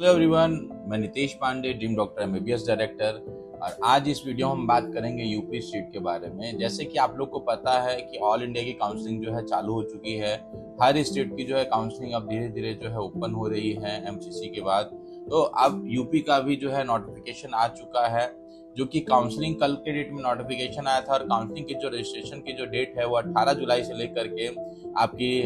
Hello everyone, मैं Nitesh Pande, dream doctor MBBS director. और आज इस वीडियो में हम बात करेंगे यूपी स्टेट के बारे में। जैसे कि आप लोग को पता है कि ऑल इंडिया की काउंसलिंग जो है चालू हो चुकी है। हर स्टेट की जो है काउंसलिंग अब धीरे धीरे जो है ओपन हो रही है एमसीसी के बाद। तो अब यूपी का भी जो है नोटिफिकेशन आ चुका है, जो कि काउंसलिंग कल के डेट में नोटिफिकेशन आया था। और काउंसलिंग की जो रजिस्ट्रेशन की जो डेट है वो 18 जुलाई से लेकर के आपकी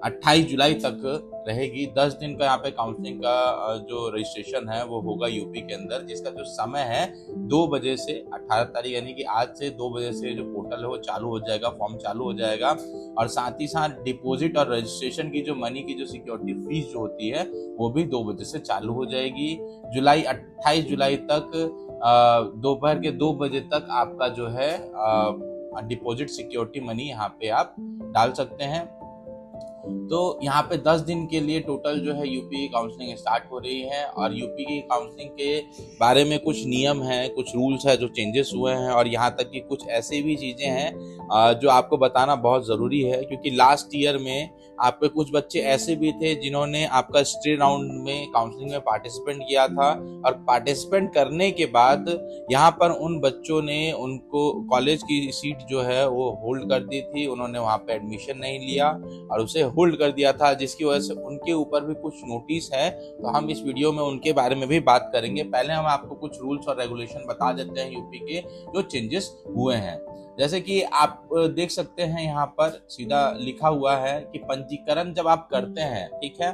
28 जुलाई तक रहेगी। 10 दिन का यहाँ पे काउंसलिंग का जो रजिस्ट्रेशन है वो होगा यूपी के अंदर, जिसका जो समय है 2 बजे से 18 तारीख यानी कि आज से 2 बजे से जो पोर्टल है वो चालू हो जाएगा, फॉर्म चालू हो जाएगा। और साथ ही साथ डिपॉजिट और रजिस्ट्रेशन की जो मनी की जो सिक्योरिटी फीस जो होती है वो भी 2 बजे से चालू हो जाएगी। 28 जुलाई तक दोपहर के 2 बजे तक आपका जो है डिपॉजिट सिक्योरिटी मनी यहाँ पे आप डाल सकते हैं। तो यहाँ पे 10 दिन के लिए टोटल जो है यूपी की काउंसलिंग स्टार्ट हो रही है। और यूपी की काउंसलिंग के बारे में कुछ नियम हैं, कुछ रूल्स है जो चेंजेस हुए हैं। और यहाँ तक कि कुछ ऐसी भी चीज़ें हैं जो आपको बताना बहुत ज़रूरी है, क्योंकि लास्ट ईयर में आपके कुछ बच्चे ऐसे भी थे जिन्होंने आपका स्टे राउंड में काउंसलिंग में पार्टिसिपेंट किया था। और पार्टिसिपेंट करने के बाद यहाँ पर उन बच्चों ने उनको कॉलेज की सीट जो है वो होल्ड कर दी थी, उन्होंने वहाँ पे एडमिशन नहीं लिया और उसे होल्ड कर दिया था, जिसकी वजह से उनके ऊपर भी कुछ नोटिस है। तो हम इस वीडियो में उनके बारे में भी बात करेंगे। पहले हम आपको कुछ रूल्स और रेगुलेशन बता देते हैं यूपी के जो चेंजेस हुए हैं। जैसे कि आप देख सकते हैं यहाँ पर सीधा लिखा हुआ है कि पंजीकरण जब आप करते हैं, ठीक है,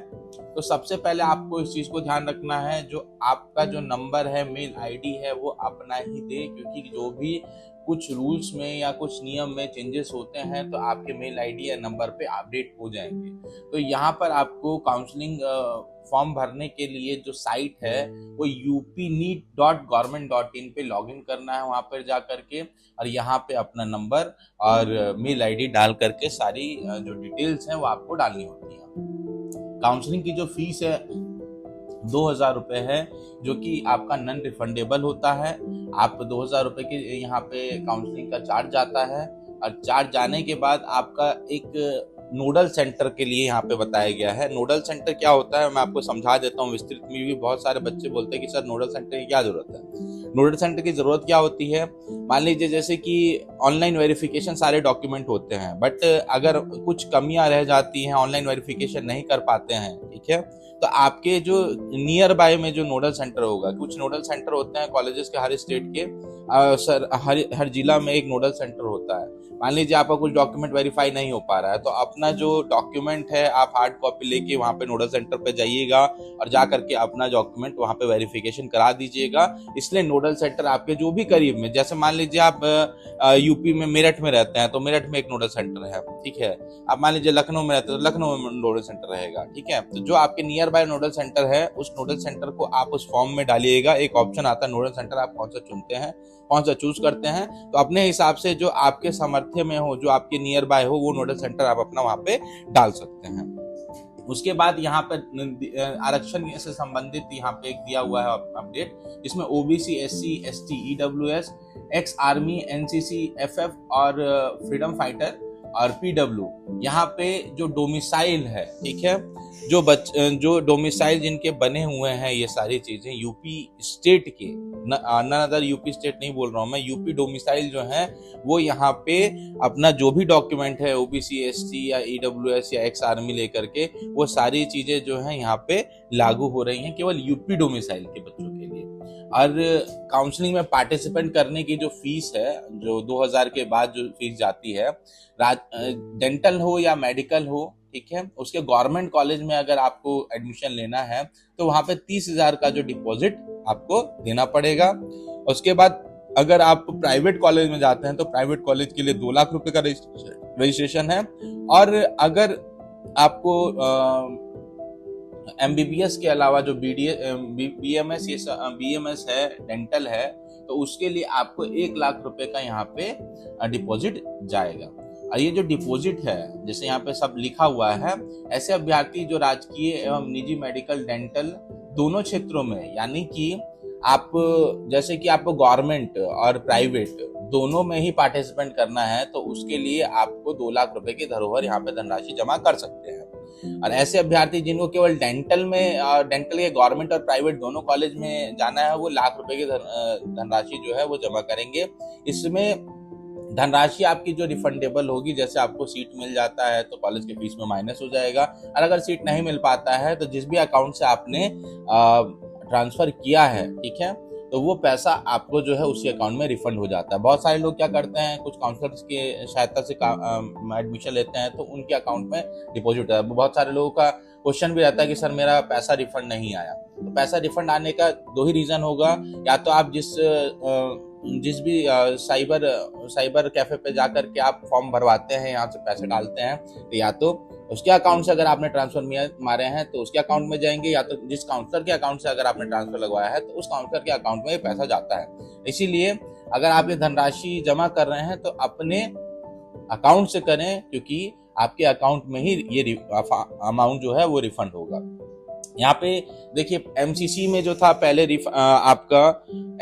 तो सबसे पहले आपको इस चीज को ध्यान रखना है, जो आपका जो नंबर है, मेल आईडी है, वो अपना ही दे। क्योंकि जो भी कुछ रूल्स में या कुछ नियम में चेंजेस होते हैं तो आपके मेल आईडी या नंबर पे अपडेट हो जाएंगे। तो यहाँ पर आपको काउंसलिंग फॉर्म भरने के लिए जो साइट है वो upneet.government.in पे लॉगिन करना है, वहां पर जा करके और यहाँ पे अपना नंबर और मेल आईडी डाल करके सारी जो डिटेल्स हैं वो आपको डालनी होती है। काउंसलिंग की जो फीस है 2,000 रुपये है, जो कि आपका नॉन रिफंडेबल होता है। आप 2,000 रुपये के यहाँ पे काउंसलिंग का चार्ज जाता है। और चार्ज जाने के बाद आपका एक नोडल सेंटर के लिए यहाँ पे बताया गया है। नोडल सेंटर क्या होता है मैं आपको समझा देता हूँ विस्तृत में। भी बहुत सारे बच्चे बोलते हैं कि सर नोडल सेंटर की क्या जरूरत है। नोडल सेंटर की जरूरत क्या होती है, मान लीजिए जैसे कि ऑनलाइन वेरिफिकेशन सारे डॉक्यूमेंट होते हैं, बट अगर कुछ कमियां रह जाती हैं, ऑनलाइन वेरिफिकेशन नहीं कर पाते हैं, ठीक है, तो आपके जो नियर बाय में जो नोडल सेंटर होगा, कुछ नोडल सेंटर होते हैं कॉलेजेस के हर स्टेट के, सर हर जिला में एक नोडल सेंटर होता है। मान लीजिए आपका कुछ डॉक्यूमेंट वेरीफाई नहीं हो पा रहा है, तो अपना जो डॉक्यूमेंट है आप हार्ड कॉपी लेके वहाँ पे नोडल सेंटर पे जाइएगा और जा करके अपना डॉक्यूमेंट वहाँ पे वेरिफिकेशन करा दीजिएगा। इसलिए नोडल सेंटर आपके जो भी करीब में, जैसे मान लीजिए आप यूपी में मेरठ में रहते हैं तो मेरठ में एक नोडल सेंटर है, ठीक है। आप मान लीजिए लखनऊ में रहते हैं तो लखनऊ में नोडल सेंटर रहेगा, ठीक है। तो जो आपके नियर बाय नोडल सेंटर है उस नोडल सेंटर को आप उस फॉर्म में डालिएगा। एक ऑप्शन आता है नोडल सेंटर, आप कौन सा चुनते हैं, कौन सा चूज करते हैं, तो अपने हिसाब से जो आपके सामर्थ्य में हो, जो आपके नियर बाय हो, वो नोडल सेंटर आप अपना वहां पे डाल सकते हैं। उसके बाद यहाँ पर आरक्षण से संबंधित यहाँ पे एक दिया हुआ है अपडेट, जिसमें OBC, SC, ST, EWS, ex army, NCC, FF और फ्रीडम फाइटर और पीडब्ल्यू यहाँ पे जो डोमिसाइल है, ठीक है, जो डोमिसाइल जिनके बने हुए हैं, ये सारी चीजें यूपी स्टेट के, नन अदर यूपी स्टेट नहीं बोल रहा हूं मैं, यूपी डोमिसाइल जो है वो यहाँ पे अपना जो भी डॉक्यूमेंट है ओबीसी, एसटी या ईडब्ल्यूएस या एक्स आर्मी लेकर के, वो सारी चीजें जो है यहाँ पे लागू हो रही हैं केवल यूपी डोमिसाइल के बच्चों के लिए। और काउंसलिंग में पार्टिसिपेंट करने की जो फीस है, जो 2,000 के बाद जो फीस जाती है, डेंटल हो या मेडिकल हो, ठीक है, उसके गवर्नमेंट कॉलेज में अगर आपको एडमिशन लेना है तो वहां पे 30,000 का जो डिपॉजिट आपको देना पड़ेगा। उसके बाद अगर आप प्राइवेट कॉलेज में जाते हैं तो प्राइवेट कॉलेज के लिए 2 लाख रुपए का रजिस्ट्रेशन है। और अगर आपको एमबीबीएस के अलावा जो बीएमएस है, डेंटल है, तो उसके लिए आपको 1 लाख रुपए का यहाँ पे डिपॉजिट जाएगा। और ये जो डिपॉजिट है, जैसे यहाँ पे सब लिखा हुआ है, ऐसे अभ्यर्थी जो राजकीय एवं निजी मेडिकल, डेंटल दोनों क्षेत्रों में, यानी कि आप जैसे कि आपको गवर्नमेंट और प्राइवेट दोनों में ही पार्टिसिपेंट करना है, तो उसके लिए आपको 2 लाख रुपए की धरोहर यहाँ पे धनराशि जमा कर सकते हैं। और ऐसे अभ्यर्थी जिनको केवल डेंटल के गवर्नमेंट और प्राइवेट दोनों कॉलेज में जाना है, वो लाख रुपए की धनराशि जो है वो जमा करेंगे। इसमें धनराशि आपकी जो रिफंडेबल होगी, जैसे आपको सीट मिल जाता है तो कॉलेज के फीस में माइनस हो जाएगा, और अगर सीट नहीं मिल पाता है तो जिस भी अकाउंट से आपने ट्रांसफर किया है, ठीक है, तो वो पैसा आपको जो है उसी अकाउंट में रिफंड हो जाता है। बहुत सारे लोग क्या करते हैं, कुछ काउंसलर्स की सहायता से एडमिशन लेते हैं तो उनके अकाउंट में डिपॉजिट होता है। बहुत सारे लोगों का क्वेश्चन भी रहता है कि सर मेरा पैसा रिफंड नहीं आया। तो पैसा रिफंड आने का दो ही रीजन होगा, या तो आप जिस भी साइबर कैफे पे जाकर के आप फॉर्म भरवाते हैं, यहाँ से पैसे डालते हैं, तो या तो उसके अकाउंट से अगर आपने ट्रांसफर मारे हैं तो उसके अकाउंट में जाएंगे, या तो जिस काउंसलर के अकाउंट से अगर आपने ट्रांसफर लगवाया है तो उस काउंसलर के अकाउंट में पैसा जाता है। इसीलिए अगर आप ये धनराशि जमा कर रहे हैं तो अपने अकाउंट से करें, क्योंकि आपके अकाउंट में ही ये अमाउंट जो है वो रिफंड होगा। यहाँ पे देखिए एमसीसी में जो था पहले आपका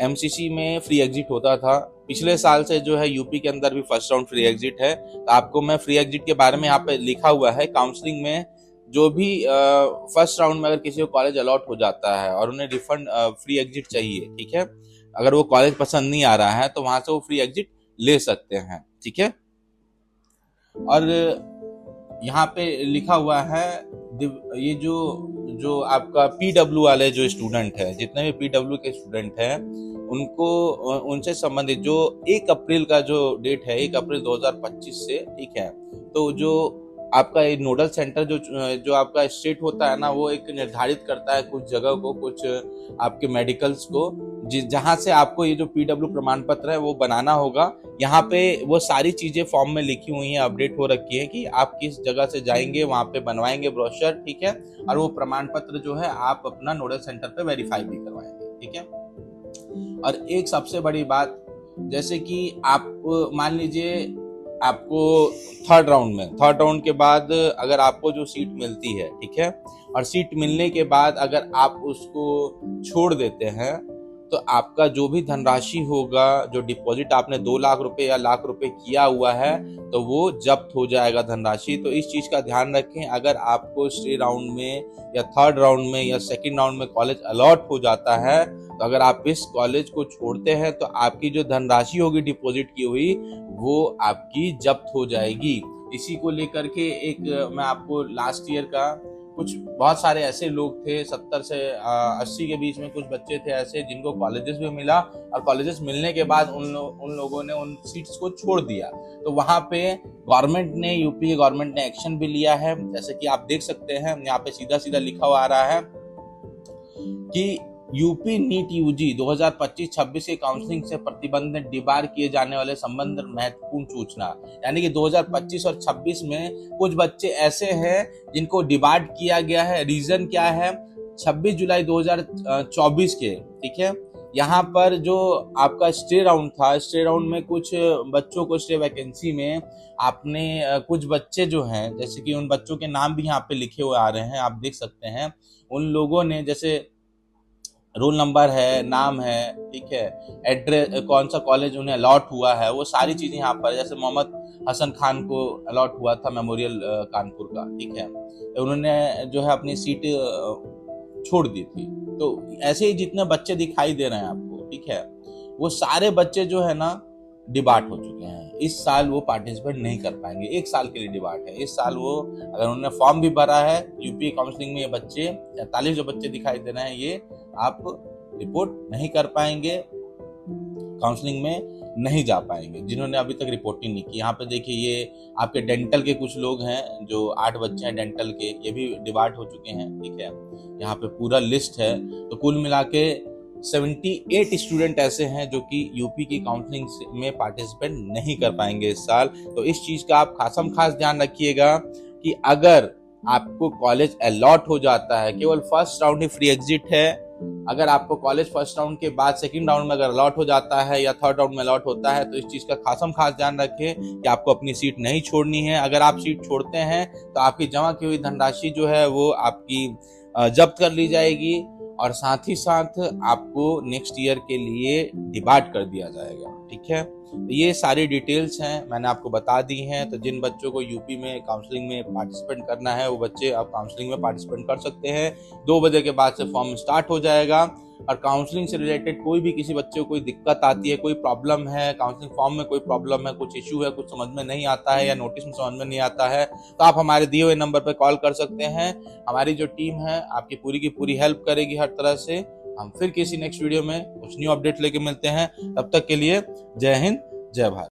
एमसीसी में फ्री एग्जिट होता था। पिछले साल से जो है यूपी के अंदर भी फर्स्ट राउंड फ्री एग्जिट है। तो आपको मैं फ्री एग्जिट के बारे में यहाँ पे लिखा हुआ है, काउंसलिंग में जो भी फर्स्ट राउंड में अगर किसी को कॉलेज अलॉट हो जाता है और उन्हें रिफंड फ्री एग्जिट चाहिए, ठीक है, अगर वो कॉलेज पसंद नहीं आ रहा है तो वहां से वो फ्री एग्जिट ले सकते हैं, ठीक है। और यहाँ पे लिखा हुआ है ये जो आपका पीडब्ल्यू वाले जो स्टूडेंट है, जितने भी पीडब्ल्यू के स्टूडेंट हैं, उनसे संबंधित जो 1 अप्रैल का जो डेट है, 1 अप्रैल 2025 से, ठीक है, तो जो आपका एक नोडल सेंटर जो आपका स्टेट होता है ना, वो एक निर्धारित करता है कुछ जगह को, कुछ आपके मेडिकल्स को, जहां से आपको ये जो पीडब्ल्यू प्रमाण पत्र है वो बनाना होगा। यहाँ पे वो सारी चीजें फॉर्म में लिखी हुई हैं, अपडेट हो रखी है कि आप किस जगह से जाएंगे, वहां पे बनवाएंगे ब्रोशर, ठीक है, और वो प्रमाण पत्र जो है आप अपना नोडल सेंटर पे वेरीफाई भी करवाएंगे, ठीक है। और एक सबसे बड़ी बात, जैसे कि आप मान लीजिए आपको थर्ड राउंड के बाद अगर आपको जो सीट मिलती है, ठीक है, और सीट मिलने के बाद अगर आप उसको छोड़ देते हैं तो आपका जो भी धनराशि होगा, जो डिपॉजिट आपने 2 लाख रुपए या लाख रुपए किया हुआ है, तो वो जब्त हो जाएगा धनराशि। तो इस चीज का ध्यान रखें, अगर आपको स्टे राउंड में या थर्ड राउंड में या सेकंड राउंड में कॉलेज अलॉट हो जाता है, तो अगर आप इस कॉलेज को छोड़ते हैं तो आपकी जो धनराशि होगी डिपॉजिट की हुई, वो आपकी जब्त हो जाएगी। इसी को लेकर के एक मैं आपको लास्ट ईयर का कुछ बहुत सारे ऐसे लोग थे, 70 से 80 के बीच में कुछ बच्चे थे ऐसे जिनको कॉलेजेस भी मिला, और कॉलेजेस मिलने के बाद उन लोगों ने उन सीट्स को छोड़ दिया। तो वहां पे यूपी गवर्नमेंट ने एक्शन भी लिया है। जैसे कि आप देख सकते हैं यहाँ पे सीधा लिखा हुआ आ रहा है कि यूपी नीट यूजी 2025-26 के काउंसलिंग से प्रतिबंध में डिबार किए जाने वाले संबंध महत्वपूर्ण सूचना, यानी कि 2025 और 26 में कुछ बच्चे ऐसे हैं जिनको डिबार किया गया है। रीजन क्या है? 26 जुलाई 2024 के, ठीक है, यहाँ पर जो आपका स्टे राउंड था, स्टे राउंड में कुछ बच्चों को स्टे वैकेंसी में आपने कुछ बच्चे जो हैं, जैसे कि उन बच्चों के नाम भी यहाँ पे लिखे हुए आ रहे हैं, आप देख सकते हैं। उन लोगों ने जैसे रोल नंबर है, नाम है, ठीक है, एड्रेस, कौन सा कॉलेज उन्हें अलॉट हुआ है, वो सारी चीजें यहाँ पर, जैसे मोहम्मद हसन खान को अलॉट हुआ था मेमोरियल कानपुर का, ठीक है, उन्होंने जो है अपनी सीट छोड़ दी थी। तो ऐसे ही जितने बच्चे दिखाई दे रहे हैं आपको, ठीक है, वो सारे बच्चे जो है ना डिबार्ट हो चुके हैं। इस साल वो पार्टिसिपेट नहीं कर पाएंगे, 1 साल के लिए डिबार्ट है। इस साल वो, अगर उन्होंने फॉर्म भी भरा है यूपी काउंसलिंग में, ये बच्चे 43 जो बच्चे दिखाई दे रहे हैं, ये आप रिपोर्ट नहीं कर पाएंगे, काउंसलिंग में नहीं जा पाएंगे जिन्होंने अभी तक रिपोर्टिंग नहीं की। यहाँ पे देखिए, ये आपके डेंटल के कुछ लोग हैं, जो 8 बच्चे हैं डेंटल के, ये भी डिबार्ट हो चुके हैं, ठीक है, यहाँ पे पूरा लिस्ट है। तो कुल मिला के 78 स्टूडेंट ऐसे हैं जो कि यूपी की काउंसलिंग में पार्टिसिपेट नहीं कर पाएंगे इस साल। तो इस चीज का आप खास ध्यान रखिएगा कि अगर आपको कॉलेज अलॉट हो जाता है, केवल फर्स्ट राउंड ही फ्री एग्जिट है, अगर आपको कॉलेज फर्स्ट राउंड के बाद सेकंड राउंड में अगर अलॉट हो जाता है या थर्ड राउंड में अलॉट होता है, तो इस चीज का खास ध्यान रखें कि आपको अपनी सीट नहीं छोड़नी है। अगर आप सीट छोड़ते हैं तो आपकी जमा की हुई धनराशि जो है वो आपकी जब्त कर ली जाएगी, और साथ ही साथ आपको नेक्स्ट ईयर के लिए डिबार्ट कर दिया जाएगा। ठीक है, तो ये सारी डिटेल्स हैं मैंने आपको बता दी हैं। तो जिन बच्चों को यूपी में काउंसलिंग में पार्टिसिपेंट करना है वो बच्चे अब काउंसलिंग में पार्टिसिपेंट कर सकते हैं। 2 बजे के बाद से फॉर्म स्टार्ट हो जाएगा। और काउंसलिंग से रिलेटेड कोई भी किसी बच्चे को कोई दिक्कत आती है, कोई प्रॉब्लम है, काउंसलिंग फॉर्म में कोई प्रॉब्लम है, कुछ इश्यू है, कुछ समझ में नहीं आता है या नोटिस में समझ में नहीं आता है, तो आप हमारे दिए हुए नंबर पर कॉल कर सकते हैं। हमारी जो टीम है आपकी पूरी की पूरी हेल्प करेगी हर तरह से। हम फिर किसी नेक्स्ट वीडियो में कुछ न्यू अपडेट लेके मिलते हैं। तब तक के लिए जय हिंद, जय भारत।